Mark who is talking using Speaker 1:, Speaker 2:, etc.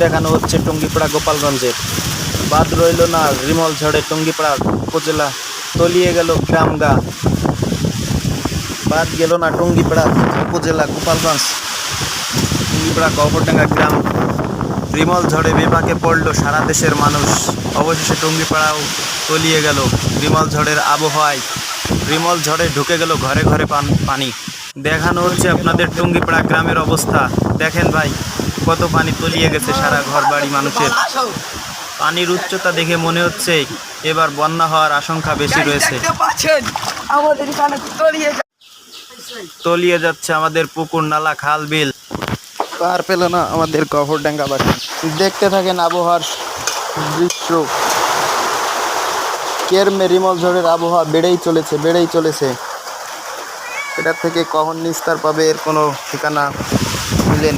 Speaker 1: দেখানো হচ্ছে টুঙ্গিপাড়া গোপালগঞ্জের। বাদ রইল না রিমল ঝড়ে টুঙ্গিপাড়া উপজেলা তলিয়ে গেল গ্রামগা। বাদ গেল না টুঙ্গিপাড়া উপজেলা গোপালগঞ্জ, টুঙ্গিপাড়া কবরডাঙ্গা গ্রাম। রিমল ঝড়ে বিপাকে পড়ল সারা দেশের মানুষ। অবশেষে টুঙ্গিপাড়াও তলিয়ে গেল রিমল ঝড়ের আবহাওয়ায়। রিমল ঝড়ে ঢুকে গেল ঘরে ঘরে পানি। দেখানো হচ্ছে আপনাদের টুঙ্গিপাড়া গ্রামের অবস্থা। দেখেন ভাই, কত পানি তলিয়ে গেছে সারা ঘর বাড়ি মানুষের। পানির উচ্চতা দেখে মনে হচ্ছে এবার বন্যা হওয়ার আশঙ্কা বেশি রয়েছে। তলিয়ে যাচ্ছে আমাদের পুকুর, নালা, খাল, বিল। পার পেল না আমাদের কবরডাঙ্গাবাসী। দেখতে থাকেন আবহাওয়ার দৃশ্য। কেরমে রিমল ঝড়ের আবহাওয়া বেড়েই চলেছে। এটা থেকে কখন নিস্তার পাবে এর কোনো ঠিকানা মিলেন।